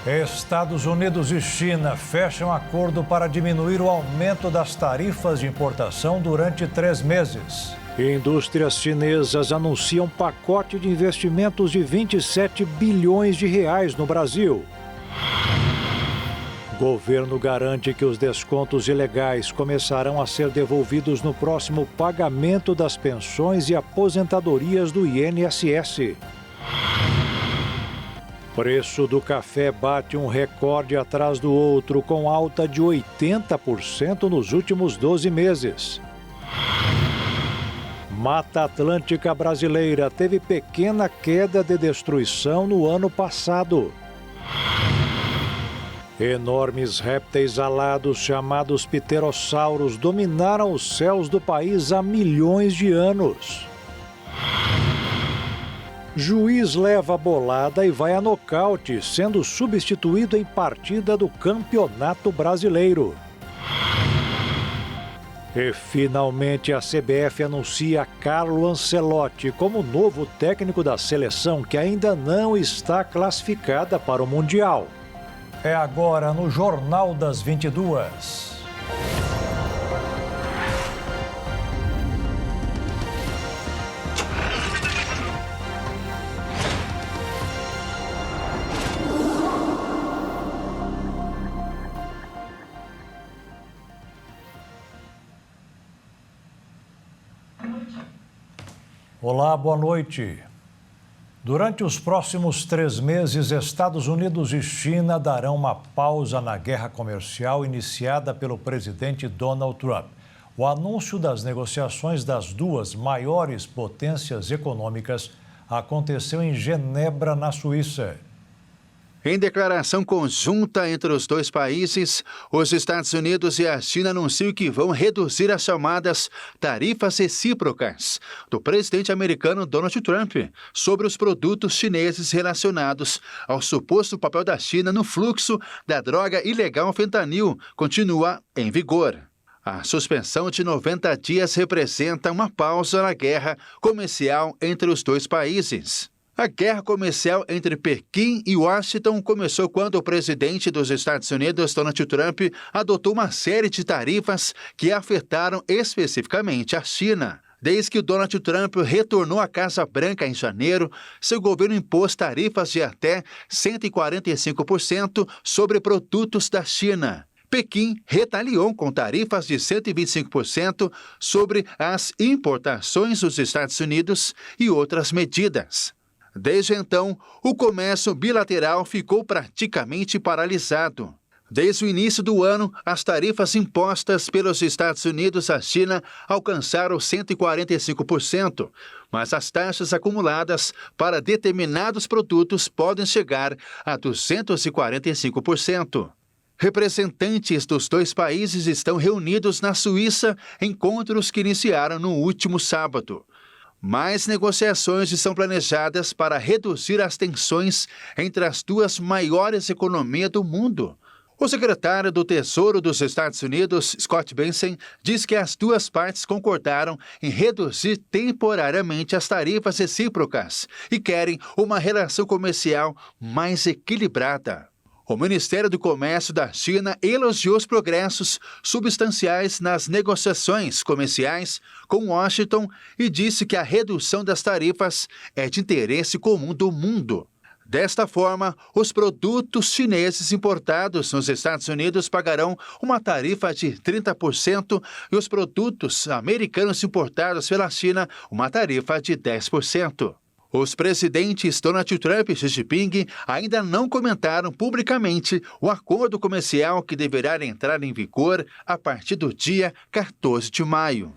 Estados Unidos e China fecham acordo para diminuir o aumento das tarifas de importação durante 3 meses. Indústrias chinesas anunciam pacote de investimentos de 27 bilhões de reais no Brasil. Governo garante que os descontos ilegais começarão a ser devolvidos no próximo pagamento das pensões e aposentadorias do INSS. Preço do café bate um recorde atrás do outro, com alta de 80% nos últimos 12 meses. Mata Atlântica brasileira teve pequena queda de destruição no ano passado. Enormes répteis alados chamados pterossauros dominaram os céus do país há milhões de anos. Juiz leva a bolada e vai a nocaute, sendo substituído em partida do Campeonato Brasileiro. E finalmente a CBF anuncia Carlo Ancelotti como novo técnico da seleção, que ainda não está classificada para o Mundial. É agora no Jornal das 22. Olá, boa noite. Durante os próximos 3 meses, Estados Unidos e China darão uma pausa na guerra comercial iniciada pelo presidente Donald Trump. O anúncio das negociações das duas maiores potências econômicas aconteceu em Genebra, na Suíça. Em declaração conjunta entre os dois países, os Estados Unidos e a China anunciam que vão reduzir as chamadas tarifas recíprocas do presidente americano Donald Trump sobre os produtos chineses relacionados ao suposto papel da China no fluxo da droga ilegal fentanil continua em vigor. A suspensão de 90 dias representa uma pausa na guerra comercial entre os dois países. A guerra comercial entre Pequim e Washington começou quando o presidente dos Estados Unidos, Donald Trump, adotou uma série de tarifas que afetaram especificamente a China. Desde que Donald Trump retornou à Casa Branca em janeiro, seu governo impôs tarifas de até 145% sobre produtos da China. Pequim retaliou com tarifas de 125% sobre as importações dos Estados Unidos e outras medidas. Desde então, o comércio bilateral ficou praticamente paralisado. Desde o início do ano, as tarifas impostas pelos Estados Unidos à China alcançaram 145%, mas as taxas acumuladas para determinados produtos podem chegar a 245%. Representantes dos dois países estão reunidos na Suíça em encontros que iniciaram no último sábado. Mais negociações estão planejadas para reduzir as tensões entre as duas maiores economias do mundo. O secretário do Tesouro dos Estados Unidos, Scott Bessent, diz que as duas partes concordaram em reduzir temporariamente as tarifas recíprocas e querem uma relação comercial mais equilibrada. O Ministério do Comércio da China elogiou os progressos substanciais nas negociações comerciais com Washington e disse que a redução das tarifas é de interesse comum do mundo. Desta forma, os produtos chineses importados nos Estados Unidos pagarão uma tarifa de 30% e os produtos americanos importados pela China uma tarifa de 10%. Os presidentes Donald Trump e Xi Jinping ainda não comentaram publicamente o acordo comercial que deverá entrar em vigor a partir do dia 14 de maio.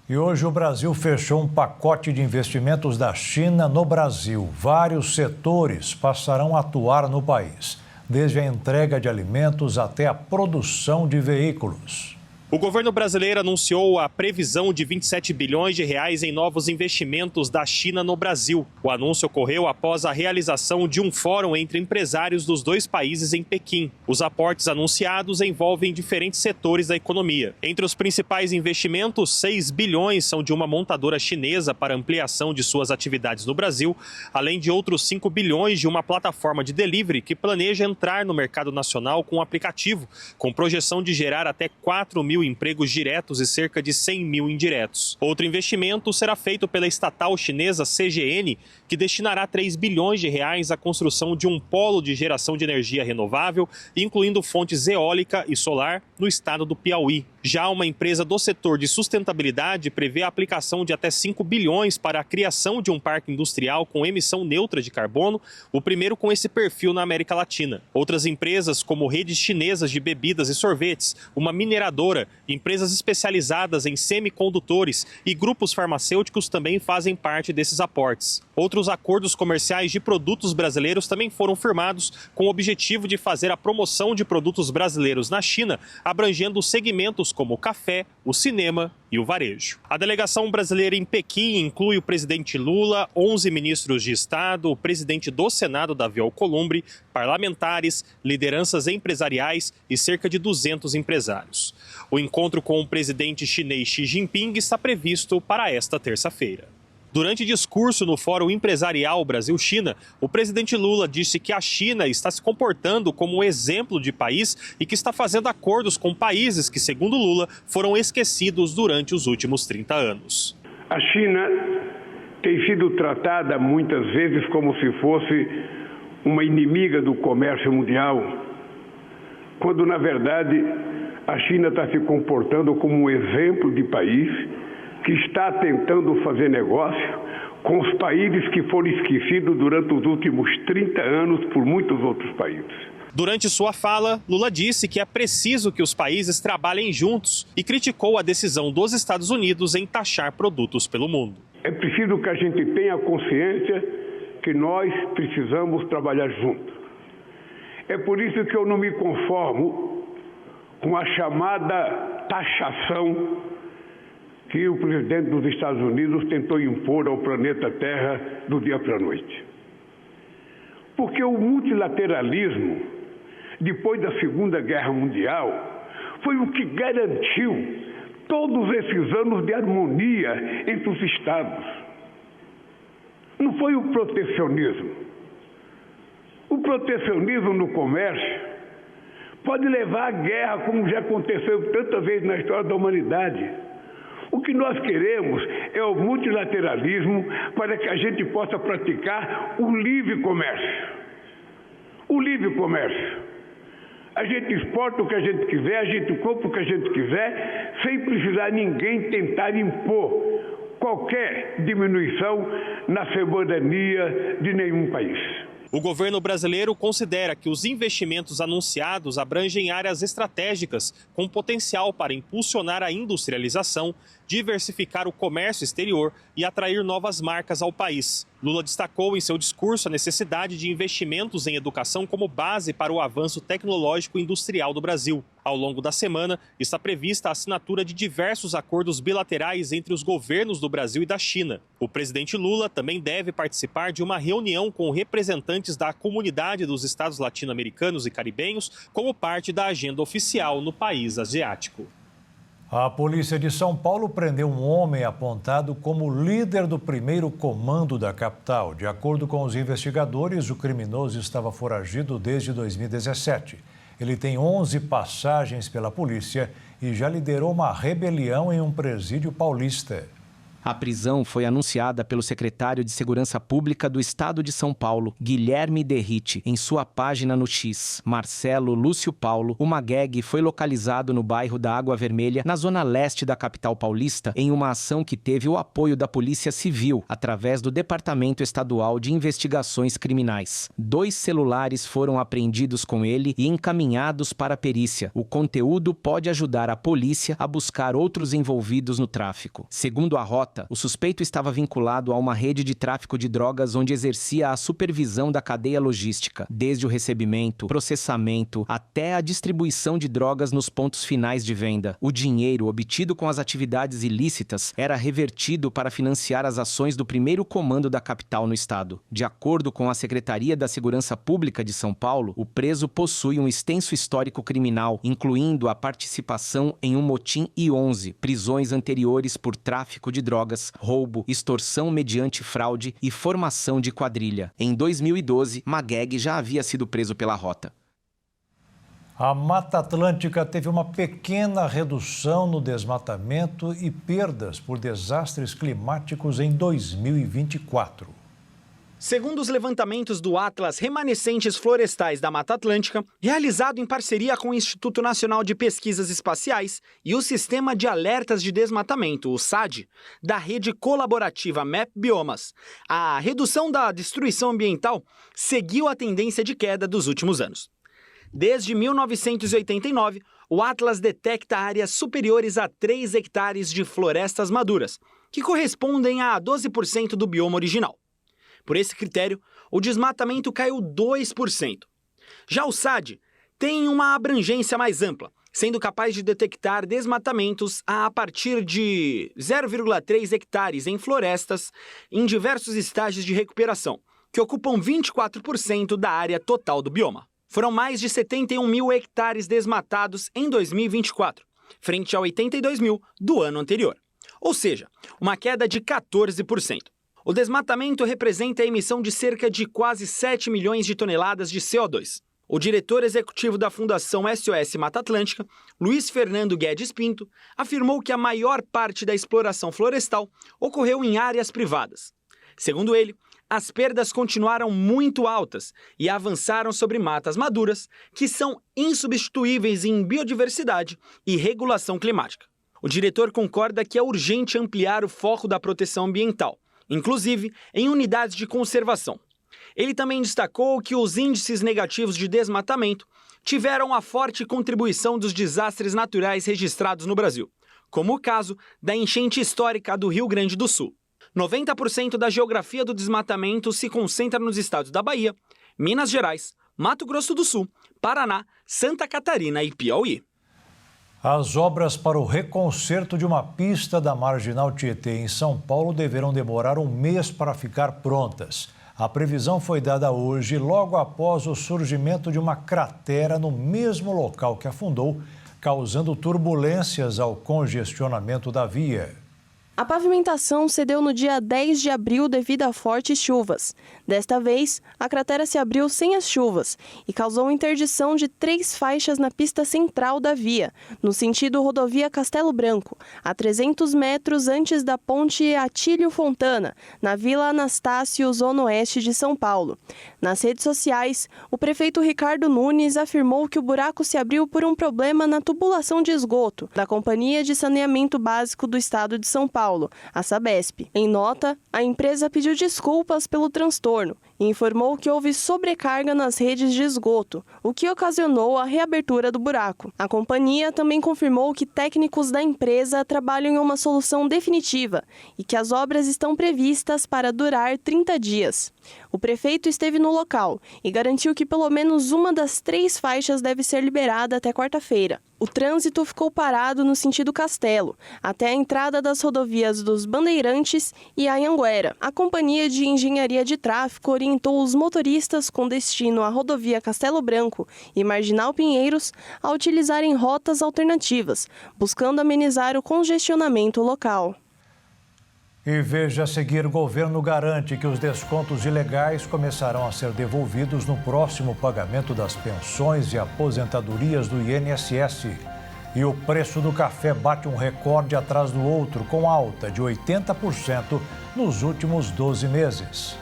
E hoje o Brasil fechou um pacote de investimentos da China no Brasil. Vários setores passarão a atuar no país, desde a entrega de alimentos até a produção de veículos. O governo brasileiro anunciou a previsão de 27 bilhões de reais em novos investimentos da China no Brasil. O anúncio ocorreu após a realização de um fórum entre empresários dos dois países em Pequim. Os aportes anunciados envolvem diferentes setores da economia. Entre os principais investimentos, 6 bilhões são de uma montadora chinesa para ampliação de suas atividades no Brasil, além de outros 5 bilhões de uma plataforma de delivery que planeja entrar no mercado nacional com um aplicativo, com projeção de gerar até 4 mil empregos diretos e cerca de 100 mil indiretos. Outro investimento será feito pela estatal chinesa CGN, que destinará 3 bilhões de reais à construção de um polo de geração de energia renovável, incluindo fontes eólica e solar, no estado do Piauí. Já uma empresa do setor de sustentabilidade prevê a aplicação de até 5 bilhões para a criação de um parque industrial com emissão neutra de carbono, o primeiro com esse perfil na América Latina. Outras empresas, como redes chinesas de bebidas e sorvetes, uma mineradora, empresas especializadas em semicondutores e grupos farmacêuticos também fazem parte desses aportes. Outros acordos comerciais de produtos brasileiros também foram firmados com o objetivo de fazer a promoção de produtos brasileiros na China, abrangendo segmentos como o café, o cinema e o varejo. A delegação brasileira em Pequim inclui o presidente Lula, 11 ministros de Estado, o presidente do Senado, Davi Alcolumbre, parlamentares, lideranças empresariais e cerca de 200 empresários. O encontro com o presidente chinês Xi Jinping está previsto para esta terça-feira. Durante discurso no Fórum Empresarial Brasil-China, o presidente Lula disse que a China está se comportando como um exemplo de país e que está fazendo acordos com países que, segundo Lula, foram esquecidos durante os últimos 30 anos. A China tem sido tratada muitas vezes como se fosse uma inimiga do comércio mundial, quando, na verdade, a China está se comportando como um exemplo de país que está tentando fazer negócio com os países que foram esquecidos durante os últimos 30 anos por muitos outros países. Durante sua fala, Lula disse que é preciso que os países trabalhem juntos e criticou a decisão dos Estados Unidos em taxar produtos pelo mundo. É preciso que a gente tenha consciência que nós precisamos trabalhar juntos. É por isso que eu não me conformo com a chamada taxação que o presidente dos Estados Unidos tentou impor ao planeta Terra do dia para a noite. Porque o multilateralismo, depois da Segunda Guerra Mundial, foi o que garantiu todos esses anos de harmonia entre os Estados. Não foi o protecionismo. O protecionismo no comércio pode levar à guerra, como já aconteceu tantas vezes na história da humanidade. O que nós queremos é o multilateralismo para que a gente possa praticar o livre comércio. O livre comércio. A gente exporta o que a gente quiser, a gente compra o que a gente quiser, sem precisar ninguém tentar impor qualquer diminuição na soberania de nenhum país. O governo brasileiro considera que os investimentos anunciados abrangem áreas estratégicas com potencial para impulsionar a industrialização, diversificar o comércio exterior e atrair novas marcas ao país. Lula destacou em seu discurso a necessidade de investimentos em educação como base para o avanço tecnológico e industrial do Brasil. Ao longo da semana, está prevista a assinatura de diversos acordos bilaterais entre os governos do Brasil e da China. O presidente Lula também deve participar de uma reunião com representantes da comunidade dos estados latino-americanos e caribenhos como parte da agenda oficial no país asiático. A polícia de São Paulo prendeu um homem apontado como líder do primeiro comando da capital. De acordo com os investigadores, o criminoso estava foragido desde 2017. Ele tem 11 passagens pela polícia e já liderou uma rebelião em um presídio paulista. A prisão foi anunciada pelo secretário de Segurança Pública do Estado de São Paulo, Guilherme Derrite, em sua página no X. Marcelo Lúcio Paulo, o maguegue, foi localizado no bairro da Água Vermelha, na zona leste da capital paulista, em uma ação que teve o apoio da Polícia Civil, através do Departamento Estadual de Investigações Criminais. 2 celulares foram apreendidos com ele e encaminhados para a perícia. O conteúdo pode ajudar a polícia a buscar outros envolvidos no tráfico. Segundo a rota, rota, o suspeito estava vinculado a uma rede de tráfico de drogas onde exercia a supervisão da cadeia logística, desde o recebimento, processamento, até a distribuição de drogas nos pontos finais de venda. O dinheiro obtido com as atividades ilícitas era revertido para financiar as ações do primeiro comando da capital no estado. De acordo com a Secretaria da Segurança Pública de São Paulo, o preso possui um extenso histórico criminal, incluindo a participação em um motim e 11 prisões anteriores por tráfico de drogas, roubo, extorsão mediante fraude e formação de quadrilha. Em 2012, Magueg já havia sido preso pela rota. A Mata Atlântica teve uma pequena redução no desmatamento e perdas por desastres climáticos em 2024. Segundo os levantamentos do Atlas Remanescentes Florestais da Mata Atlântica, realizado em parceria com o Instituto Nacional de Pesquisas Espaciais e o Sistema de Alertas de Desmatamento, o SAD, da rede colaborativa MAP Biomas, a redução da destruição ambiental seguiu a tendência de queda dos últimos anos. Desde 1989, o Atlas detecta áreas superiores a 3 hectares de florestas maduras, que correspondem a 12% do bioma original. Por esse critério, o desmatamento caiu 2%. Já o SAD tem uma abrangência mais ampla, sendo capaz de detectar desmatamentos a partir de 0,3 hectares em florestas em diversos estágios de recuperação, que ocupam 24% da área total do bioma. Foram mais de 71 mil hectares desmatados em 2024, frente a 82 mil do ano anterior. Ou seja, uma queda de 14%. O desmatamento representa a emissão de cerca de quase 7 milhões de toneladas de CO2. O diretor executivo da Fundação SOS Mata Atlântica, Luiz Fernando Guedes Pinto, afirmou que a maior parte da exploração florestal ocorreu em áreas privadas. Segundo ele, as perdas continuaram muito altas e avançaram sobre matas maduras, que são insubstituíveis em biodiversidade e regulação climática. O diretor concorda que é urgente ampliar o foco da proteção ambiental, inclusive em unidades de conservação. Ele também destacou que os índices negativos de desmatamento tiveram a forte contribuição dos desastres naturais registrados no Brasil, como o caso da enchente histórica do Rio Grande do Sul. 90% da geografia do desmatamento se concentra nos estados da Bahia, Minas Gerais, Mato Grosso do Sul, Paraná, Santa Catarina e Piauí. As obras para o reconcerto de uma pista da Marginal Tietê em São Paulo deverão demorar um mês para ficar prontas. A previsão foi dada hoje, logo após o surgimento de uma cratera no mesmo local que afundou, causando turbulências ao congestionamento da via. A pavimentação cedeu no dia 10 de abril devido a fortes chuvas. Desta vez, a cratera se abriu sem as chuvas e causou interdição de 3 faixas na pista central da via, no sentido rodovia Castelo Branco, a 300 metros antes da ponte Atílio Fontana, na Vila Anastácio, zona oeste de São Paulo. Nas redes sociais, o prefeito Ricardo Nunes afirmou que o buraco se abriu por um problema na tubulação de esgoto da Companhia de Saneamento Básico do Estado de São Paulo, a Sabesp. Em nota, a empresa pediu desculpas pelo transtorno e informou que houve sobrecarga nas redes de esgoto, o que ocasionou a reabertura do buraco. A companhia também confirmou que técnicos da empresa trabalham em uma solução definitiva e que as obras estão previstas para durar 30 dias. O prefeito esteve no local e garantiu que pelo menos uma das 3 faixas deve ser liberada até quarta-feira. O trânsito ficou parado no sentido Castelo, até a entrada das rodovias dos Bandeirantes e Anhanguera. A Companhia de Engenharia de Tráfego orientou os motoristas com destino à rodovia Castelo Branco e Marginal Pinheiros a utilizarem rotas alternativas, buscando amenizar o congestionamento local. E veja a seguir, o governo garante que os descontos ilegais começarão a ser devolvidos no próximo pagamento das pensões e aposentadorias do INSS. E o preço do café bate um recorde atrás do outro, com alta de 80% nos últimos 12 meses.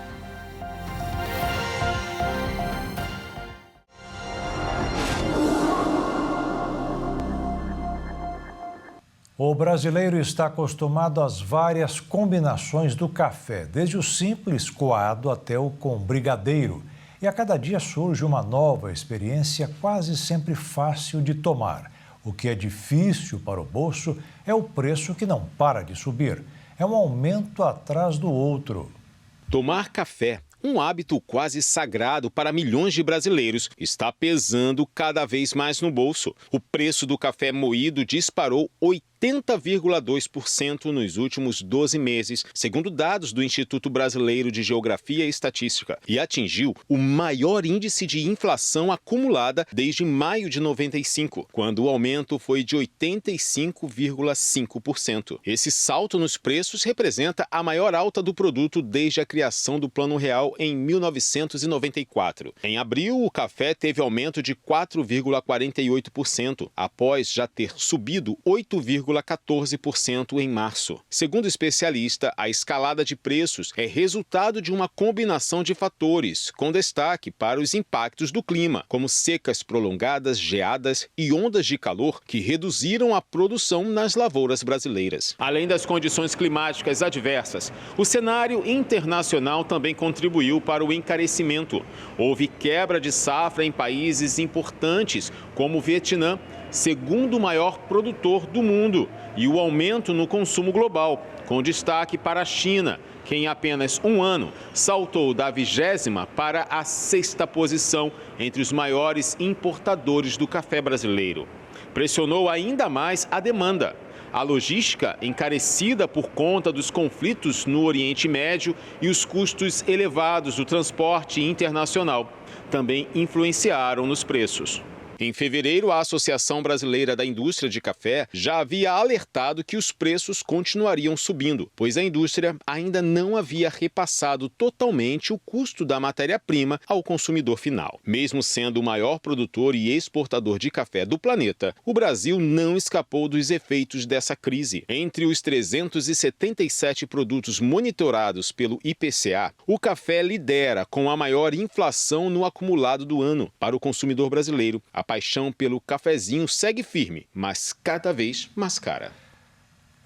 O brasileiro está acostumado às várias combinações do café, desde o simples coado até o com brigadeiro. E a cada dia surge uma nova experiência, quase sempre fácil de tomar. O que é difícil para o bolso é o preço que não para de subir. É um aumento atrás do outro. Tomar café, um hábito quase sagrado para milhões de brasileiros, está pesando cada vez mais no bolso. O preço do café moído disparou 80,2% nos últimos 12 meses, segundo dados do Instituto Brasileiro de Geografia e Estatística, e atingiu o maior índice de inflação acumulada desde maio de 95, quando o aumento foi de 85,5%. Esse salto nos preços representa a maior alta do produto desde a criação do Plano Real em 1994. Em abril, o café teve aumento de 4,48%, após já ter subido 8,14% em março. Segundo o especialista, a escalada de preços é resultado de uma combinação de fatores, com destaque para os impactos do clima, como secas prolongadas, geadas e ondas de calor que reduziram a produção nas lavouras brasileiras. Além das condições climáticas adversas, o cenário internacional também contribuiu para o encarecimento. Houve quebra de safra em países importantes, como o Vietnã, segundo maior produtor do mundo, e o aumento no consumo global, com destaque para a China, que em apenas um ano saltou da 20ª para a 6ª posição entre os maiores importadores do café brasileiro. Pressionou ainda mais a demanda. A logística, encarecida por conta dos conflitos no Oriente Médio e os custos elevados do transporte internacional, também influenciaram nos preços. Em fevereiro, a Associação Brasileira da Indústria de Café já havia alertado que os preços continuariam subindo, pois a indústria ainda não havia repassado totalmente o custo da matéria-prima ao consumidor final. Mesmo sendo o maior produtor e exportador de café do planeta, o Brasil não escapou dos efeitos dessa crise. Entre os 377 produtos monitorados pelo IPCA, o café lidera com a maior inflação no acumulado do ano. Para o consumidor brasileiro, a paixão pelo cafezinho segue firme, mas cada vez mais cara.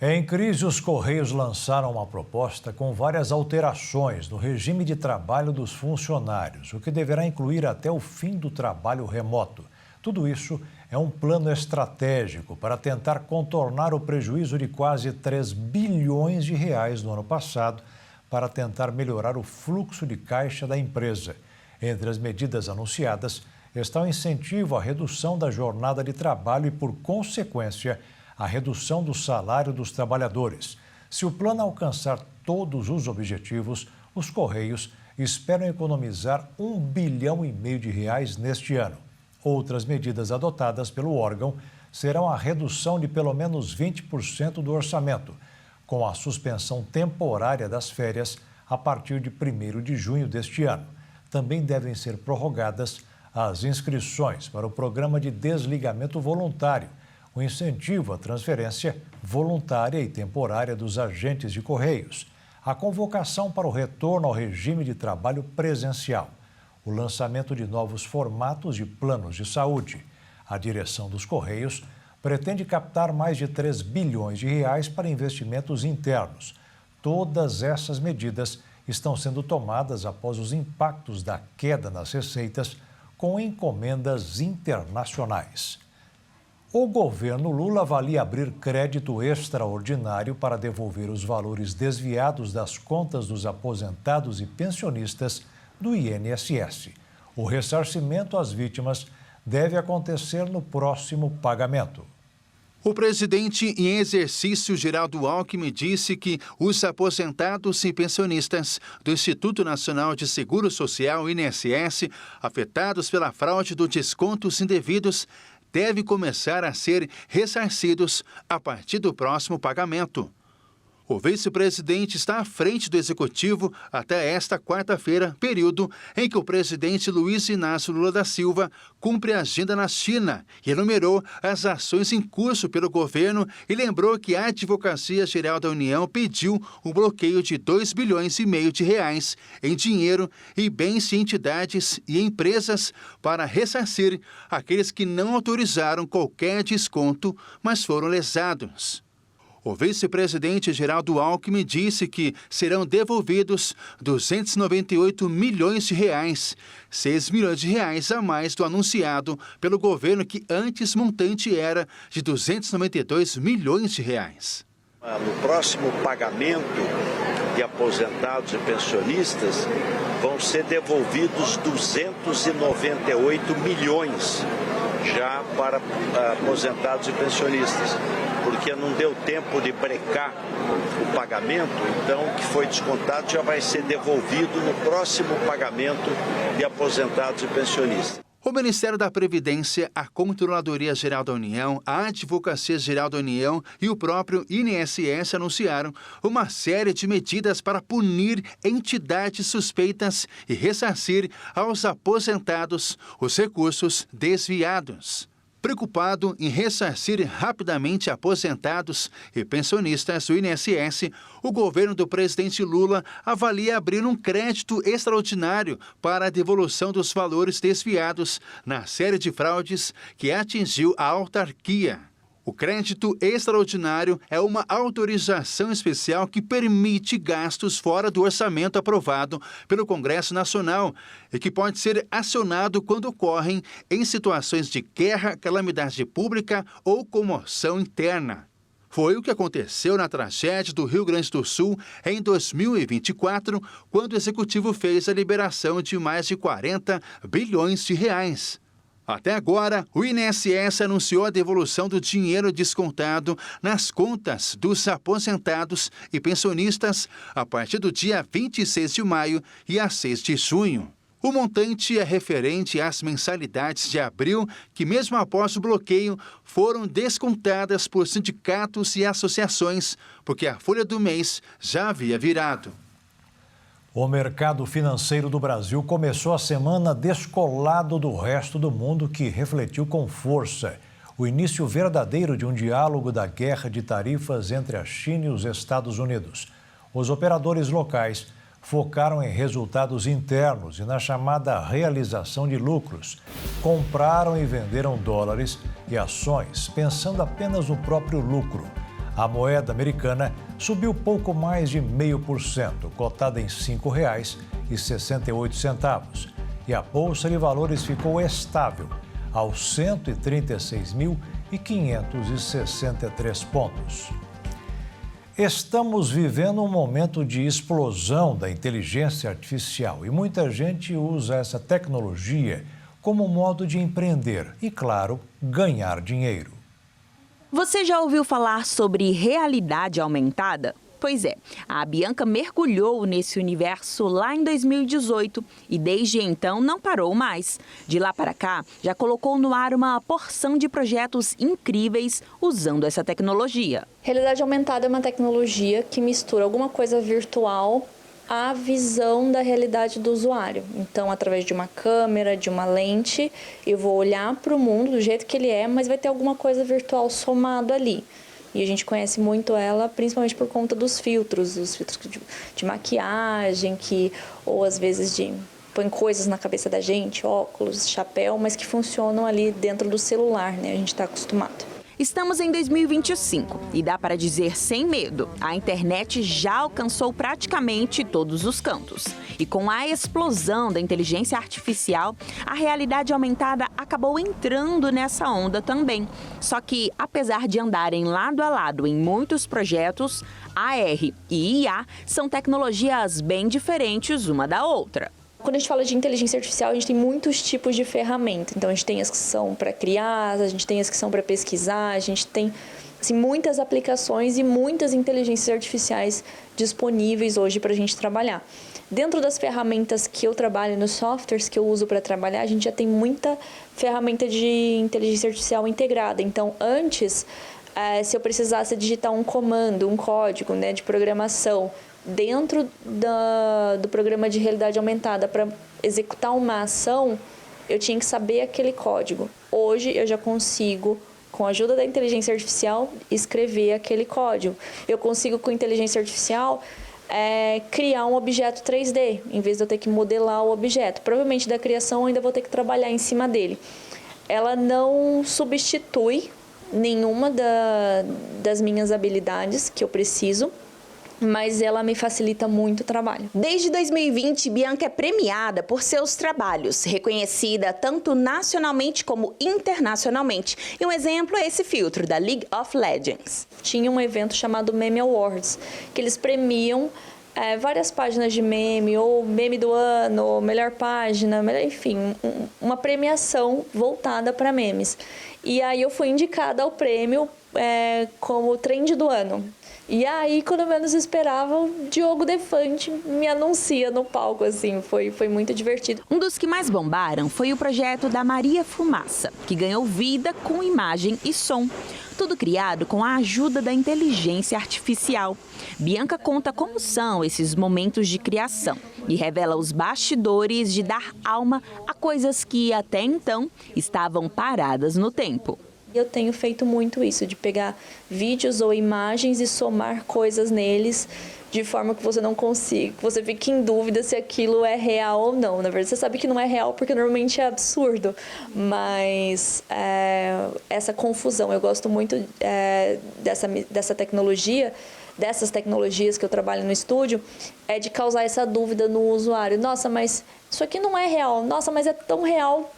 Em crise, os Correios lançaram uma proposta com várias alterações no regime de trabalho dos funcionários, o que deverá incluir até o fim do trabalho remoto. Tudo isso é um plano estratégico para tentar contornar o prejuízo de quase 3 bilhões de reais no ano passado, para tentar melhorar o fluxo de caixa da empresa. Entre as medidas anunciadas está o incentivo à redução da jornada de trabalho e, por consequência, a redução do salário dos trabalhadores. Se o plano alcançar todos os objetivos, os Correios esperam economizar 1,5 bilhão de reais neste ano. Outras medidas adotadas pelo órgão serão a redução de pelo menos 20% do orçamento, com a suspensão temporária das férias a partir de 1º de junho deste ano. Também devem ser prorrogadas as inscrições para o programa de desligamento voluntário, o incentivo à transferência voluntária e temporária dos agentes de Correios, a convocação para o retorno ao regime de trabalho presencial, o lançamento de novos formatos de planos de saúde. A direção dos Correios pretende captar mais de 3 bilhões de reais para investimentos internos. Todas essas medidas estão sendo tomadas após os impactos da queda nas receitas com encomendas internacionais. O governo Lula avalia abrir crédito extraordinário para devolver os valores desviados das contas dos aposentados e pensionistas do INSS. O ressarcimento às vítimas deve acontecer no próximo pagamento. O presidente em exercício, Geraldo Alckmin, disse que os aposentados e pensionistas do Instituto Nacional de Seguro Social, INSS, afetados pela fraude dos descontos indevidos, devem começar a ser ressarcidos a partir do próximo pagamento. O vice-presidente está à frente do executivo até esta quarta-feira, período em que o presidente Luiz Inácio Lula da Silva cumpre a agenda na China e enumerou as ações em curso pelo governo e lembrou que a Advocacia Geral da União pediu um bloqueio de 2,5 bilhões de reais em dinheiro e bens de entidades e empresas para ressarcir aqueles que não autorizaram qualquer desconto, mas foram lesados. O vice-presidente Geraldo Alckmin disse que serão devolvidos 298 milhões de reais, 6 milhões de reais a mais do anunciado pelo governo, que antes montante era de 292 milhões de reais. No próximo pagamento de aposentados e pensionistas, vão ser devolvidos 298 milhões já para aposentados e pensionistas, porque não deu tempo de brecar o pagamento, então o que foi descontado já vai ser devolvido no próximo pagamento de aposentados e pensionistas. O Ministério da Previdência, a Controladoria Geral da União, a Advocacia Geral da União e o próprio INSS anunciaram uma série de medidas para punir entidades suspeitas e ressarcir aos aposentados os recursos desviados. Preocupado em ressarcir rapidamente aposentados e pensionistas do INSS, o governo do presidente Lula avalia abrir um crédito extraordinário para a devolução dos valores desviados na série de fraudes que atingiu a autarquia. O crédito extraordinário é uma autorização especial que permite gastos fora do orçamento aprovado pelo Congresso Nacional e que pode ser acionado quando ocorrem em situações de guerra, calamidade pública ou comoção interna. Foi o que aconteceu na tragédia do Rio Grande do Sul em 2024, quando o Executivo fez a liberação de mais de 40 bilhões de reais. Até agora, o INSS anunciou a devolução do dinheiro descontado nas contas dos aposentados e pensionistas a partir do dia 26 de maio e a 6 de junho. O montante é referente às mensalidades de abril, que mesmo após o bloqueio, foram descontadas por sindicatos e associações, porque a folha do mês já havia virado. O mercado financeiro do Brasil começou a semana descolado do resto do mundo, que refletiu com força o início verdadeiro de um diálogo da guerra de tarifas entre a China e os Estados Unidos. Os operadores locais focaram em resultados internos e na chamada realização de lucros. Compraram e venderam dólares e ações, pensando apenas no próprio lucro. A moeda americana subiu pouco mais de 0,5%, cotada em R$ 5,68. E a Bolsa de Valores ficou estável, aos 136.563 pontos. Estamos vivendo um momento de explosão da inteligência artificial e muita gente usa essa tecnologia como modo de empreender e, claro, ganhar dinheiro. Você já ouviu falar sobre realidade aumentada? Pois é, a Bianca mergulhou nesse universo lá em 2018 e desde então não parou mais. De lá para cá, já colocou no ar uma porção de projetos incríveis usando essa tecnologia. Realidade aumentada é uma tecnologia que mistura alguma coisa virtual à visão da realidade do usuário. Então, através de uma câmera, de uma lente, eu vou olhar para o mundo do jeito que ele é, mas vai ter alguma coisa virtual somado ali. E a gente conhece muito ela, principalmente por conta dos filtros, os filtros de maquiagem, ou às vezes põe coisas na cabeça da gente, óculos, chapéu, mas que funcionam ali dentro do celular, né? A gente está acostumado. Estamos em 2025 e dá para dizer sem medo, a internet já alcançou praticamente todos os cantos. E com a explosão da inteligência artificial, a realidade aumentada acabou entrando nessa onda também. Só que, apesar de andarem lado a lado em muitos projetos, AR e IA são tecnologias bem diferentes uma da outra. Quando a gente fala de inteligência artificial, a gente tem muitos tipos de ferramenta. Então, a gente tem as que são para criar, a gente tem as que são para pesquisar, a gente tem muitas aplicações e muitas inteligências artificiais disponíveis hoje para a gente trabalhar. Dentro das ferramentas que eu trabalho, nos softwares que eu uso para trabalhar, a gente já tem muita ferramenta de inteligência artificial integrada. Então, antes, se eu precisasse digitar um comando, um código, né, de programação, dentro do programa de realidade aumentada para executar uma ação, eu tinha que saber aquele código. Hoje eu já consigo, com a ajuda da inteligência artificial, escrever aquele código. Eu consigo, com inteligência artificial, criar um objeto 3D, em vez de eu ter que modelar o objeto. Provavelmente da criação eu ainda vou ter que trabalhar em cima dele. Ela não substitui nenhuma das minhas habilidades que eu preciso. mas ela me facilita muito o trabalho. Desde 2020, Bianca é premiada por seus trabalhos, reconhecida tanto nacionalmente como internacionalmente. E um exemplo é esse filtro da League of Legends. Tinha um evento chamado Meme Awards, que eles premiam várias páginas de meme, ou meme do ano, ou melhor página, enfim, uma premiação voltada para memes. E aí eu fui indicada ao prêmio como trend do ano. E aí, quando eu menos esperava, o Diogo Defante me anuncia no palco, assim, foi muito divertido. Um dos que mais bombaram foi o projeto da Maria Fumaça, que ganhou vida com imagem e som. Tudo criado com a ajuda da inteligência artificial. Bianca conta como são esses momentos de criação e revela os bastidores de dar alma a coisas que até então estavam paradas no tempo. Eu tenho feito muito isso, de pegar vídeos ou imagens e somar coisas neles de forma que você não consiga, que você fique em dúvida se aquilo é real ou não. Na verdade, você sabe que não é real porque normalmente é absurdo, mas essa confusão, eu gosto muito dessa tecnologia, dessas tecnologias que eu trabalho no estúdio, é de causar essa dúvida no usuário. Nossa, mas isso aqui não é real. Nossa, mas é tão real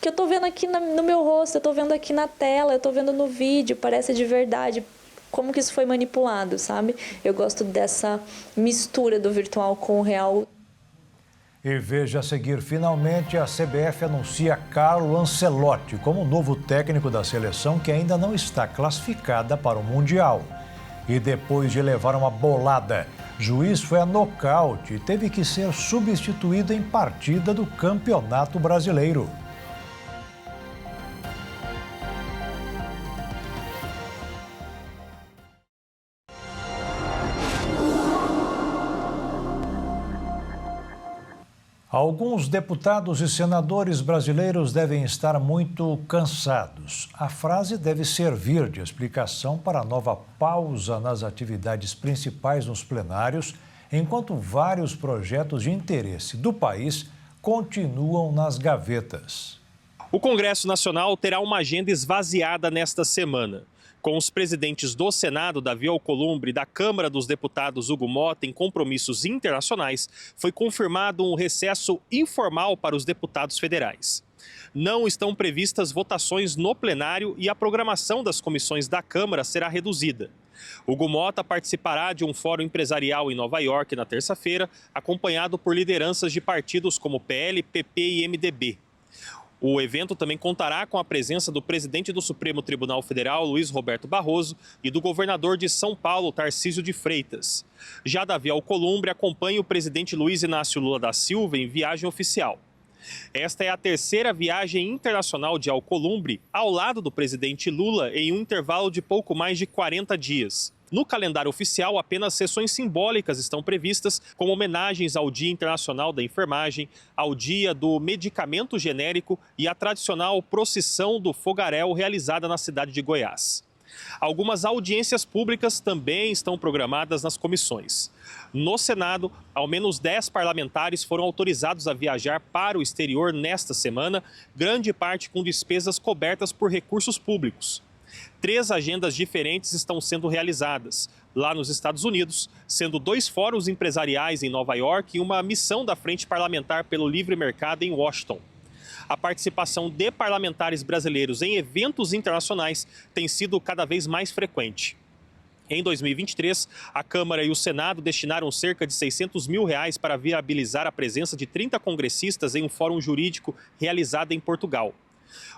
que eu tô vendo aqui no meu rosto, eu tô vendo aqui na tela, eu tô vendo no vídeo, parece de verdade. Como que isso foi manipulado, sabe? Eu gosto dessa mistura do virtual com o real. E veja a seguir, finalmente a CBF anuncia Carlo Ancelotti como novo técnico da seleção que ainda não está classificada para o Mundial. E depois de levar uma bolada, juiz foi a nocaute e teve que ser substituído em partida do Campeonato Brasileiro. Alguns deputados e senadores brasileiros devem estar muito cansados. A frase deve servir de explicação para a nova pausa nas atividades principais nos plenários, enquanto vários projetos de interesse do país continuam nas gavetas. O Congresso Nacional terá uma agenda esvaziada nesta semana. Com os presidentes do Senado, Davi Alcolumbre, e da Câmara dos Deputados, Hugo Motta, em compromissos internacionais, foi confirmado um recesso informal para os deputados federais. Não estão previstas votações no plenário e a programação das comissões da Câmara será reduzida. Hugo Motta participará de um fórum empresarial em Nova York na terça-feira, acompanhado por lideranças de partidos como PL, PP e MDB. O evento também contará com a presença do presidente do Supremo Tribunal Federal, Luiz Roberto Barroso, e do governador de São Paulo, Tarcísio de Freitas. Já Davi Alcolumbre acompanha o presidente Luiz Inácio Lula da Silva em viagem oficial. Esta é a terceira viagem internacional de Alcolumbre ao lado do presidente Lula em um intervalo de pouco mais de 40 dias. No calendário oficial, apenas sessões simbólicas estão previstas, como homenagens ao Dia Internacional da Enfermagem, ao Dia do Medicamento Genérico e a tradicional procissão do fogaréu realizada na cidade de Goiás. Algumas audiências públicas também estão programadas nas comissões. No Senado, ao menos 10 parlamentares foram autorizados a viajar para o exterior nesta semana, grande parte com despesas cobertas por recursos públicos. 3 agendas diferentes estão sendo realizadas lá nos Estados Unidos, sendo 2 fóruns empresariais em Nova York e uma missão da Frente Parlamentar pelo Livre Mercado em Washington. A participação de parlamentares brasileiros em eventos internacionais tem sido cada vez mais frequente. Em 2023, a Câmara e o Senado destinaram cerca de R$600 mil para viabilizar a presença de 30 congressistas em um fórum jurídico realizado em Portugal.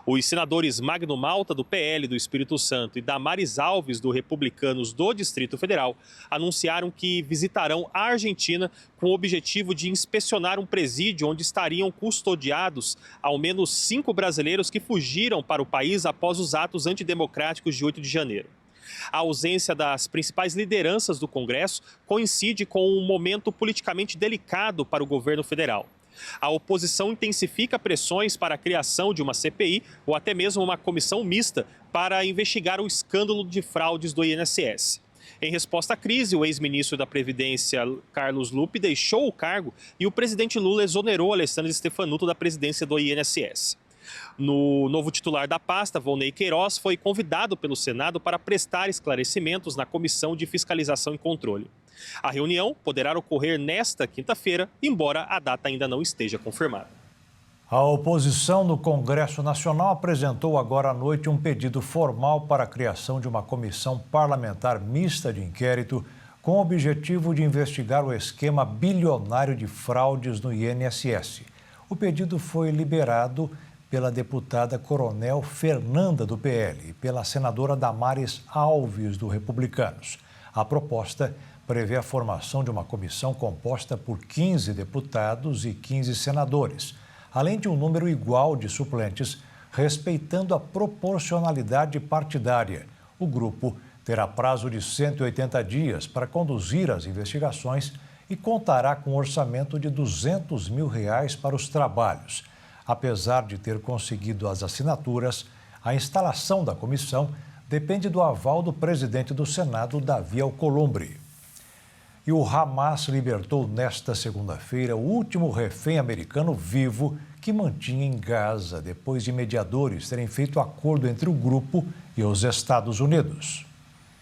Os senadores Magno Malta, do PL do Espírito Santo, e Damares Alves, do Republicanos do Distrito Federal, anunciaram que visitarão a Argentina com o objetivo de inspecionar um presídio onde estariam custodiados ao menos 5 brasileiros que fugiram para o país após os atos antidemocráticos de 8 de janeiro. A ausência das principais lideranças do Congresso coincide com um momento politicamente delicado para o governo federal. A oposição intensifica pressões para a criação de uma CPI ou até mesmo uma comissão mista para investigar o escândalo de fraudes do INSS. Em resposta à crise, o ex-ministro da Previdência, Carlos Lupe, deixou o cargo e o presidente Lula exonerou Alessandro Stefanuto da presidência do INSS. No novo titular da pasta, Volney Queiroz, foi convidado pelo Senado para prestar esclarecimentos na Comissão de Fiscalização e Controle. A reunião poderá ocorrer nesta quinta-feira, embora a data ainda não esteja confirmada. A oposição no Congresso Nacional apresentou agora à noite um pedido formal para a criação de uma comissão parlamentar mista de inquérito com o objetivo de investigar o esquema bilionário de fraudes no INSS. O pedido foi liberado pela deputada Coronel Fernanda, do PL, e pela senadora Damares Alves, do Republicanos. A proposta prevê a formação de uma comissão composta por 15 deputados e 15 senadores, além de um número igual de suplentes, respeitando a proporcionalidade partidária. O grupo terá prazo de 180 dias para conduzir as investigações e contará com um orçamento de R$200 mil para os trabalhos. Apesar de ter conseguido as assinaturas, a instalação da comissão depende do aval do presidente do Senado, Davi Alcolumbre. E o Hamas libertou nesta segunda-feira o último refém americano vivo que mantinha em Gaza, depois de mediadores terem feito acordo entre o grupo e os Estados Unidos.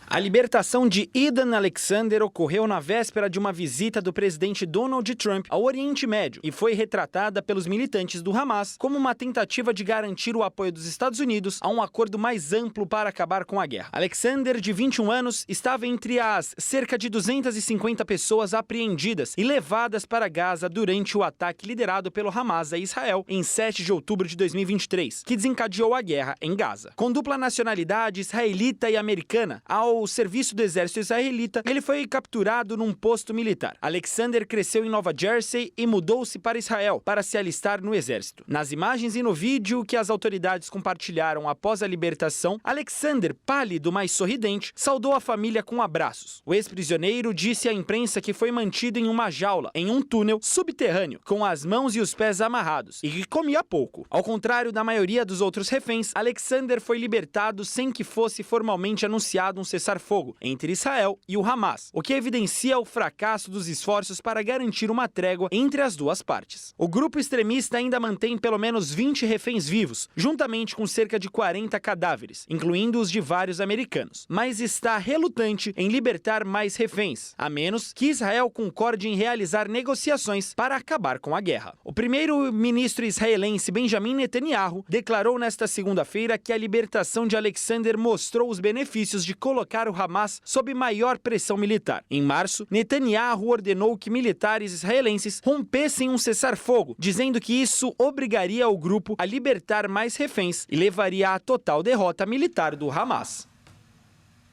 A libertação de Idan Alexander ocorreu na véspera de uma visita do presidente Donald Trump ao Oriente Médio e foi retratada pelos militantes do Hamas como uma tentativa de garantir o apoio dos Estados Unidos a um acordo mais amplo para acabar com a guerra. Alexander, de 21 anos, estava entre as cerca de 250 pessoas apreendidas e levadas para Gaza durante o ataque liderado pelo Hamas a Israel em 7 de outubro de 2023, que desencadeou a guerra em Gaza. Com dupla nacionalidade israelita e americana, ao serviço do exército israelita, ele foi capturado num posto militar. Alexander cresceu em Nova Jersey e mudou-se para Israel para se alistar no exército. Nas imagens e no vídeo que as autoridades compartilharam após a libertação, Alexander, pálido, mas sorridente, saudou a família com abraços. O ex-prisioneiro disse à imprensa que foi mantido em uma jaula, em um túnel subterrâneo, com as mãos e os pés amarrados, e que comia pouco. Ao contrário da maioria dos outros reféns, Alexander foi libertado sem que fosse formalmente anunciado um cessar-fogo entre Israel e o Hamas, o que evidencia o fracasso dos esforços para garantir uma trégua entre as duas partes. O grupo extremista ainda mantém pelo menos 20 reféns vivos, juntamente com cerca de 40 cadáveres, incluindo os de vários americanos, mas está relutante em libertar mais reféns, a menos que Israel concorde em realizar negociações para acabar com a guerra. O primeiro-ministro israelense Benjamin Netanyahu declarou nesta segunda-feira que a libertação de Alexander mostrou os benefícios de colocar o Hamas sob maior pressão militar. Em março, Netanyahu ordenou que militares israelenses rompessem um cessar-fogo, dizendo que isso obrigaria o grupo a libertar mais reféns e levaria à total derrota militar do Hamas.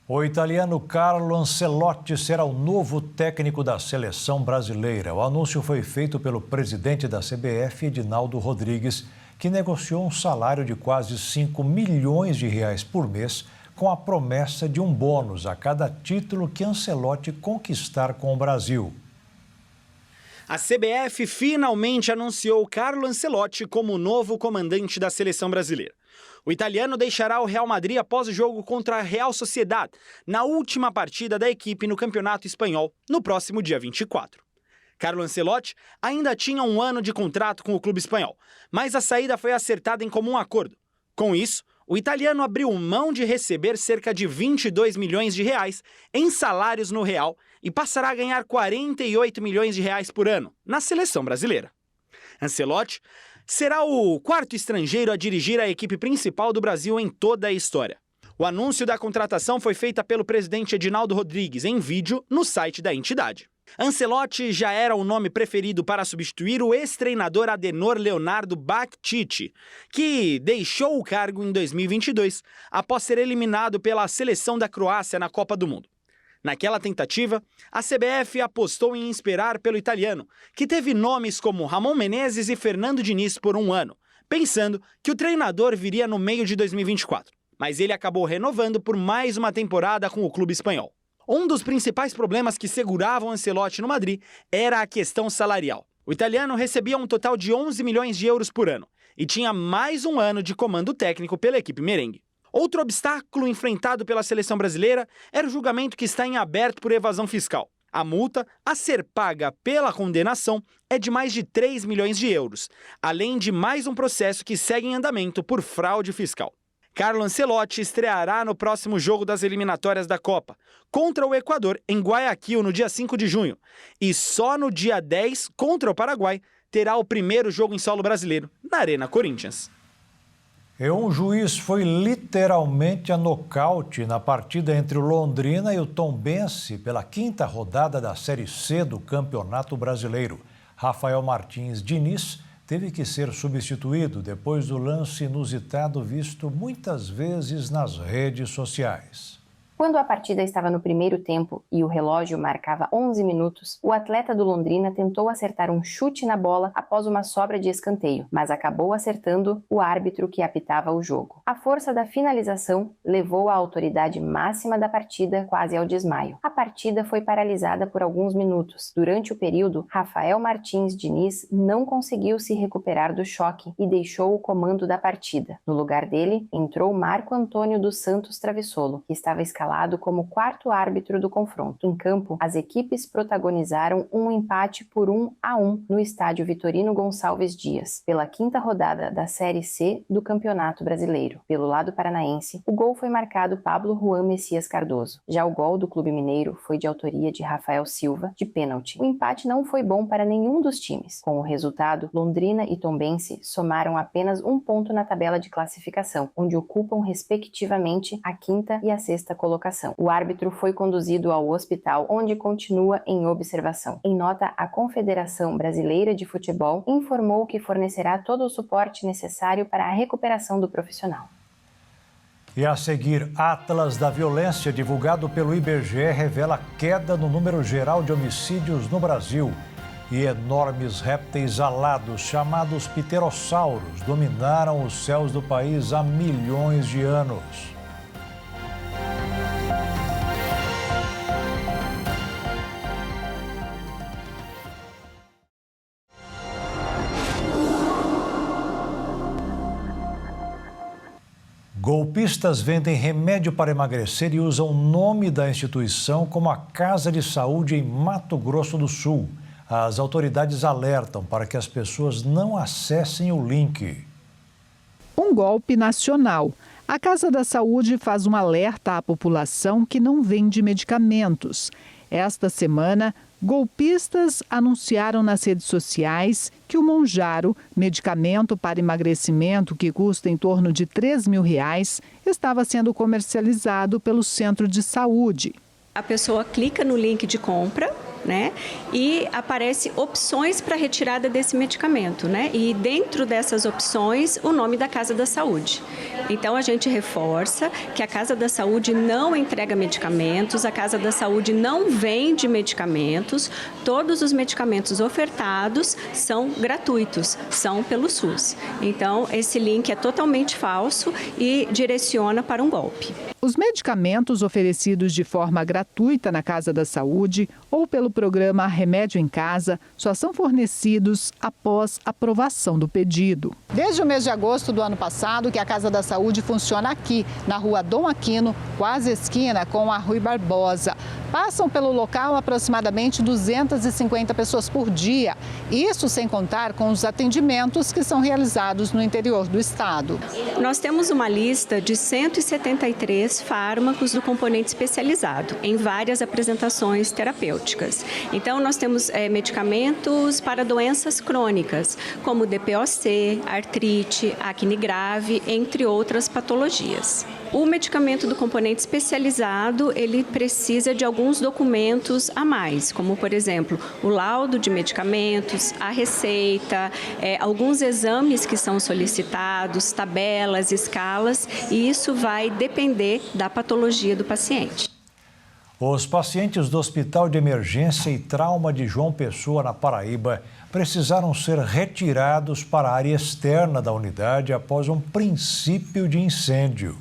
O italiano Carlo Ancelotti será o novo técnico da seleção brasileira. O anúncio foi feito pelo presidente da CBF, Edinaldo Rodrigues, que negociou um salário de quase R$5 milhões por mês, com a promessa de um bônus a cada título que Ancelotti conquistar com o Brasil. A CBF finalmente anunciou Carlo Ancelotti como novo comandante da seleção brasileira. O italiano deixará o Real Madrid após o jogo contra a Real Sociedad, na última partida da equipe no Campeonato Espanhol, no próximo dia 24. Carlo Ancelotti ainda tinha um ano de contrato com o clube espanhol, mas a saída foi acertada em comum acordo. Com isso, o italiano abriu mão de receber cerca de R$22 milhões em salários no Real e passará a ganhar R$48 milhões por ano na seleção brasileira. Ancelotti será o quarto estrangeiro a dirigir a equipe principal do Brasil em toda a história. O anúncio da contratação foi feita pelo presidente Edinaldo Rodrigues em vídeo no site da entidade. Ancelotti já era o nome preferido para substituir o ex-treinador Adenor Leonardo Bactiti, que deixou o cargo em 2022 após ser eliminado pela seleção da Croácia na Copa do Mundo. Naquela tentativa, a CBF apostou em esperar pelo italiano, que teve nomes como Ramon Menezes e Fernando Diniz por um ano, pensando que o treinador viria no meio de 2024. Mas ele acabou renovando por mais uma temporada com o clube espanhol. Um dos principais problemas que seguravam Ancelotti no Madrid era a questão salarial. O italiano recebia um total de 11 milhões de euros por ano e tinha mais um ano de comando técnico pela equipe merengue. Outro obstáculo enfrentado pela seleção brasileira era o julgamento que está em aberto por evasão fiscal. A multa a ser paga pela condenação é de mais de 3 milhões de euros, além de mais um processo que segue em andamento por fraude fiscal. Carlo Ancelotti estreará no próximo jogo das eliminatórias da Copa, contra o Equador, em Guayaquil, no dia 5 de junho. E só no dia 10, contra o Paraguai, terá o primeiro jogo em solo brasileiro, na Arena Corinthians. E um juiz foi literalmente a nocaute na partida entre o Londrina e o Tombense pela 5ª rodada da Série C do Campeonato Brasileiro. Rafael Martins Diniz teve que ser substituído depois do lance inusitado visto muitas vezes nas redes sociais. Quando a partida estava no primeiro tempo e o relógio marcava 11 minutos, o atleta do Londrina tentou acertar um chute na bola após uma sobra de escanteio, mas acabou acertando o árbitro que apitava o jogo. A força da finalização levou a autoridade máxima da partida quase ao desmaio. A partida foi paralisada por alguns minutos. Durante o período, Rafael Martins Diniz não conseguiu se recuperar do choque e deixou o comando da partida. No lugar dele, entrou Marco Antônio dos Santos Travessolo, que estava escalado como 4º árbitro do confronto. Em campo, as equipes protagonizaram um empate por 1-1 no estádio Vitorino Gonçalves Dias, pela 5ª rodada da Série C do Campeonato Brasileiro. Pelo lado paranaense, o gol foi marcado Pablo Juan Messias Cardoso. Já o gol do Clube Mineiro foi de autoria de Rafael Silva, de pênalti. O empate não foi bom para nenhum dos times. Com o resultado, Londrina e Tombense somaram apenas 1 ponto na tabela de classificação, onde ocupam respectivamente a 5ª e a 6ª colocação. O árbitro foi conduzido ao hospital, onde continua em observação. Em nota, a Confederação Brasileira de Futebol informou que fornecerá todo o suporte necessário para a recuperação do profissional. E a seguir, Atlas da Violência, divulgado pelo IBGE, revela queda no número geral de homicídios no Brasil. E enormes répteis alados, chamados pterossauros, dominaram os céus do país há milhões de anos. Golpistas vendem remédio para emagrecer e usam o nome da instituição como a Casa de Saúde em Mato Grosso do Sul. As autoridades alertam para que as pessoas não acessem o link. Um golpe nacional. A Casa da Saúde faz um alerta à população que não vende medicamentos. Esta semana, golpistas anunciaram nas redes sociais que o Monjaro, medicamento para emagrecimento que custa em torno de R$3 mil, estava sendo comercializado pelo centro de saúde. A pessoa clica no link de compra, e aparece opções para retirada desse medicamento, E dentro dessas opções, o nome da Casa da Saúde. Então, a gente reforça que a Casa da Saúde não entrega medicamentos, a Casa da Saúde não vende medicamentos, todos os medicamentos ofertados são gratuitos, são pelo SUS. Então, esse link é totalmente falso e direciona para um golpe. Os medicamentos oferecidos de forma gratuita na Casa da Saúde ou pelo programa Remédio em Casa só são fornecidos após aprovação do pedido. Desde o mês de agosto do ano passado que a Casa da Saúde funciona aqui, na Rua Dom Aquino, quase esquina com a Rui Barbosa. Passam pelo local aproximadamente 250 pessoas por dia. Isso sem contar com os atendimentos que são realizados no interior do estado. Nós temos uma lista de 173 fármacos do componente especializado, em várias apresentações terapêuticas. Então, nós temos medicamentos para doenças crônicas, como DPOC, artrite, acne grave, entre outras patologias. O medicamento do componente especializado, ele precisa de alguns documentos a mais, como, por exemplo, o laudo de medicamentos, a receita, alguns exames que são solicitados, tabelas, escalas, e isso vai depender da patologia do paciente. Os pacientes do Hospital de Emergência e Trauma de João Pessoa, na Paraíba, precisaram ser retirados para a área externa da unidade após um princípio de incêndio.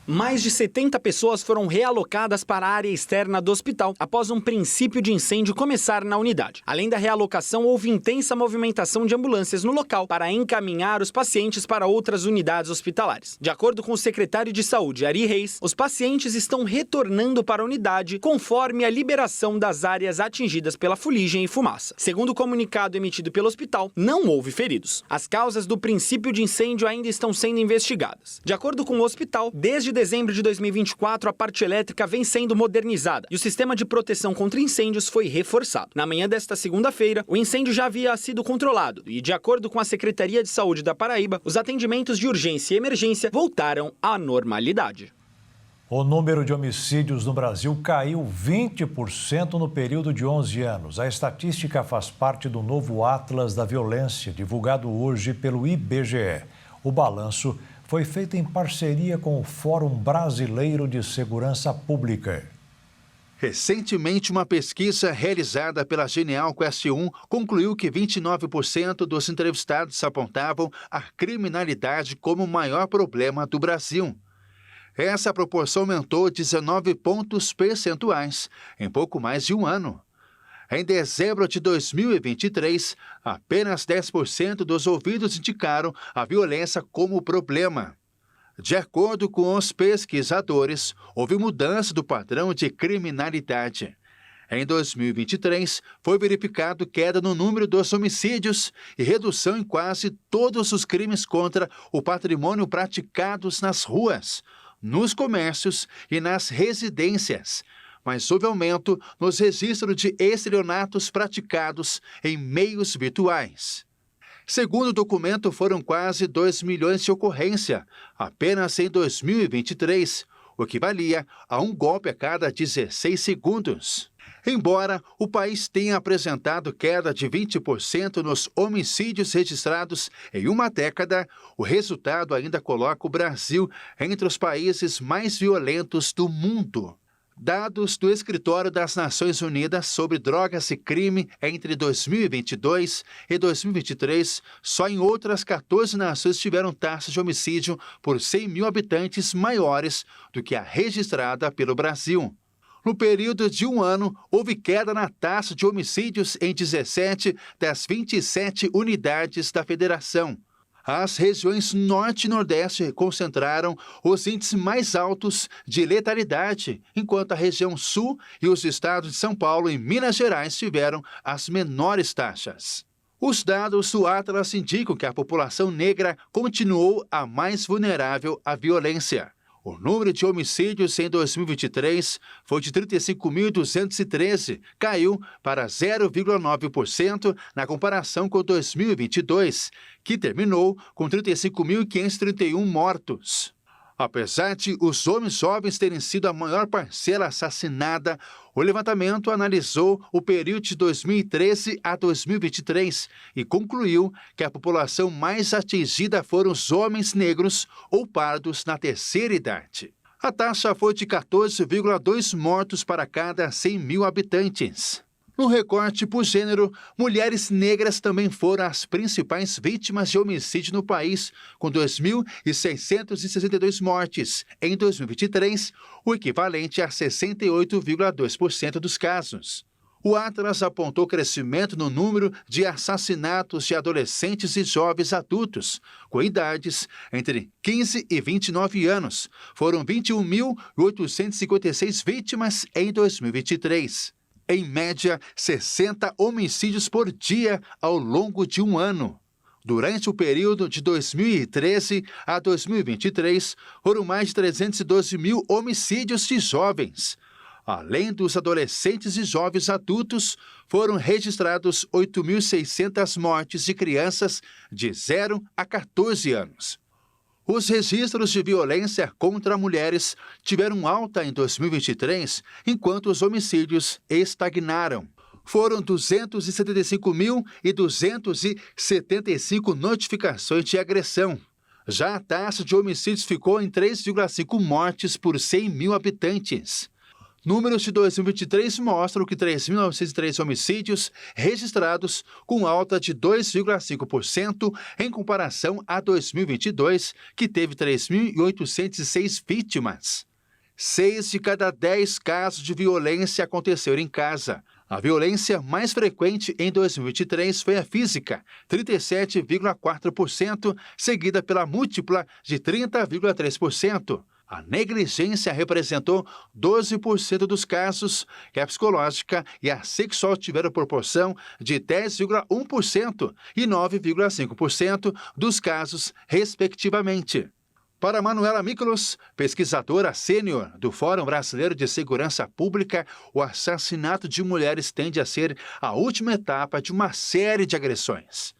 Mais de 70 pessoas foram realocadas para a área externa do hospital após um princípio de incêndio começar na unidade. Além da realocação, houve intensa movimentação de ambulâncias no local para encaminhar os pacientes para outras unidades hospitalares. De acordo com o secretário de Saúde, Ari Reis, os pacientes estão retornando para a unidade conforme a liberação das áreas atingidas pela fuligem e fumaça. Segundo o comunicado emitido pelo hospital, não houve feridos. As causas do princípio de incêndio ainda estão sendo investigadas. De acordo com o hospital, desde dezembro de 2024, a parte elétrica vem sendo modernizada e o sistema de proteção contra incêndios foi reforçado. Na manhã desta segunda-feira, o incêndio já havia sido controlado e, de acordo com a Secretaria de Saúde da Paraíba, os atendimentos de urgência e emergência voltaram à normalidade. O número de homicídios no Brasil caiu 20% no período de 11 anos. A estatística faz parte do novo Atlas da Violência, divulgado hoje pelo IBGE. O balanço foi feito em parceria com o Fórum Brasileiro de Segurança Pública. Recentemente, uma pesquisa realizada pela Genial Quest 1 concluiu que 29% dos entrevistados apontavam a criminalidade como o maior problema do Brasil. Essa proporção aumentou 19 pontos percentuais em pouco mais de um ano. Em dezembro de 2023, apenas 10% dos ouvidos indicaram a violência como problema. De acordo com os pesquisadores, houve mudança do padrão de criminalidade. Em 2023, foi verificado queda no número dos homicídios e redução em quase todos os crimes contra o patrimônio praticados nas ruas, nos comércios e nas residências, mas houve aumento nos registros de estelionatos praticados em meios virtuais. Segundo o documento, foram quase 2 milhões de ocorrências apenas em 2023, o que valia a um golpe a cada 16 segundos. Embora o país tenha apresentado queda de 20% nos homicídios registrados em uma década, o resultado ainda coloca o Brasil entre os países mais violentos do mundo. Dados do Escritório das Nações Unidas sobre Drogas e Crime entre 2022 e 2023, só em outras 14 nações tiveram taxas de homicídio por 100 mil habitantes maiores do que a registrada pelo Brasil. No período de um ano, houve queda na taxa de homicídios em 17 das 27 unidades da federação. As regiões Norte e Nordeste concentraram os índices mais altos de letalidade, enquanto a região Sul e os estados de São Paulo e Minas Gerais tiveram as menores taxas. Os dados do Atlas indicam que a população negra continuou a mais vulnerável à violência. O número de homicídios em 2023 foi de 35.213, caiu para 0,9% na comparação com 2022, que terminou com 35.531 mortos. Apesar de os homens jovens terem sido a maior parcela assassinada, o levantamento analisou o período de 2013 a 2023 e concluiu que a população mais atingida foram os homens negros ou pardos na terceira idade. A taxa foi de 14,2 mortos para cada 100 mil habitantes. No recorte por gênero, mulheres negras também foram as principais vítimas de homicídio no país, com 2.662 mortes em 2023, o equivalente a 68,2% dos casos. O Atlas apontou crescimento no número de assassinatos de adolescentes e jovens adultos, com idades entre 15 e 29 anos. Foram 21.856 vítimas em 2023. Em média, 60 homicídios por dia ao longo de um ano. Durante o período de 2013 a 2023, foram mais de 312 mil homicídios de jovens. Além dos adolescentes e jovens adultos, foram registrados 8.600 mortes de crianças de 0 a 14 anos. Os registros de violência contra mulheres tiveram alta em 2023, enquanto os homicídios estagnaram. Foram 275.275 notificações de agressão. Já a taxa de homicídios ficou em 3,5 mortes por 100 mil habitantes. Números de 2023 mostram que 3.903 homicídios registrados, com alta de 2,5% em comparação a 2022, que teve 3.806 vítimas. 6 de cada 10 casos de violência aconteceram em casa. A violência mais frequente em 2023 foi a física, 37,4%, seguida pela múltipla, de 30,3%. A negligência representou 12% dos casos, e a psicológica e a sexual tiveram proporção de 10,1% e 9,5% dos casos, respectivamente. Para Manuela Miklos, pesquisadora sênior do Fórum Brasileiro de Segurança Pública, o assassinato de mulheres tende a ser a última etapa de uma série de agressões.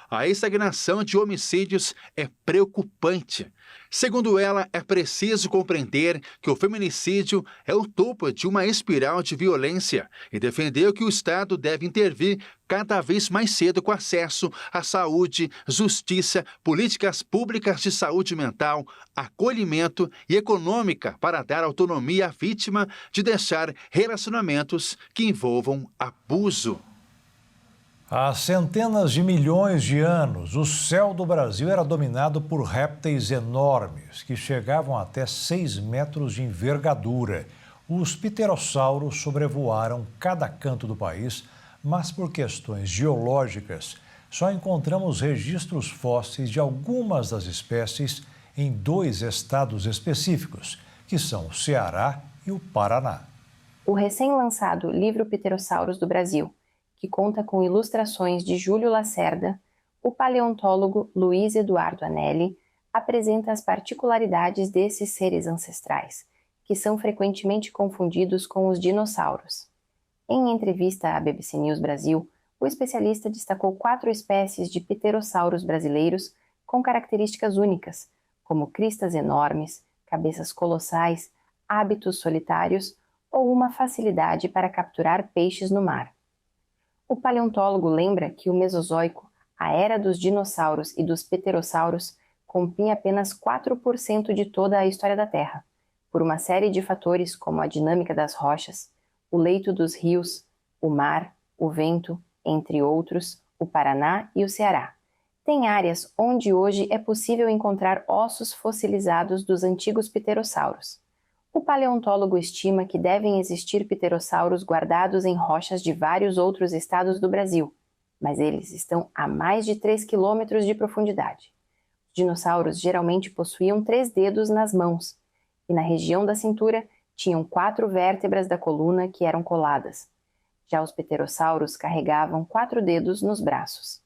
A estagnação de homicídios é preocupante. Segundo ela, é preciso compreender que o feminicídio é o topo de uma espiral de violência e defendeu que o Estado deve intervir cada vez mais cedo com acesso à saúde, justiça, políticas públicas de saúde mental, acolhimento e econômica para dar autonomia à vítima de deixar relacionamentos que envolvam abuso. Há centenas de milhões de anos, o céu do Brasil era dominado por répteis enormes, que chegavam até 6 metros de envergadura. Os pterossauros sobrevoaram cada canto do país, mas por questões geológicas, só encontramos registros fósseis de algumas das espécies em 2 estados específicos, que são o Ceará e o Paraná. O recém-lançado livro Pterossauros do Brasil, que conta com ilustrações de Júlio Lacerda, o paleontólogo Luiz Eduardo Anelli apresenta as particularidades desses seres ancestrais, que são frequentemente confundidos com os dinossauros. Em entrevista à BBC News Brasil, o especialista destacou 4 espécies de pterossauros brasileiros com características únicas, como cristas enormes, cabeças colossais, hábitos solitários ou uma facilidade para capturar peixes no mar. O paleontólogo lembra que o Mesozoico, a era dos dinossauros e dos pterossauros, compunha apenas 4% de toda a história da Terra, por uma série de fatores como a dinâmica das rochas, o leito dos rios, o mar, o vento, entre outros, o Paraná e o Ceará. Tem áreas onde hoje é possível encontrar ossos fossilizados dos antigos pterossauros. O paleontólogo estima que devem existir pterossauros guardados em rochas de vários outros estados do Brasil, mas eles estão a mais de 3 quilômetros de profundidade. Os dinossauros geralmente possuíam 3 dedos nas mãos, e na região da cintura tinham 4 vértebras da coluna que eram coladas. Já os pterossauros carregavam 4 dedos nos braços.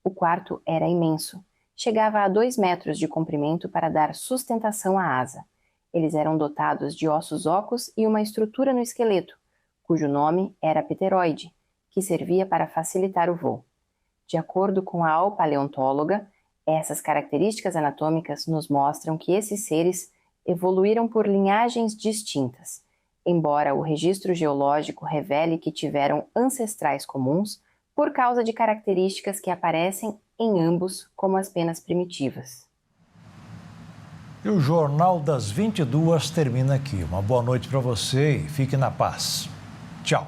O quarto era imenso, chegava a 2 metros de comprimento para dar sustentação à asa. Eles eram dotados de ossos ocos e uma estrutura no esqueleto, cujo nome era pteroide, que servia para facilitar o voo. De acordo com a paleontóloga, essas características anatômicas nos mostram que esses seres evoluíram por linhagens distintas, embora o registro geológico revele que tiveram ancestrais comuns por causa de características que aparecem em ambos como as penas primitivas. E o Jornal das 22 termina aqui. Uma boa noite para você e fique na paz. Tchau.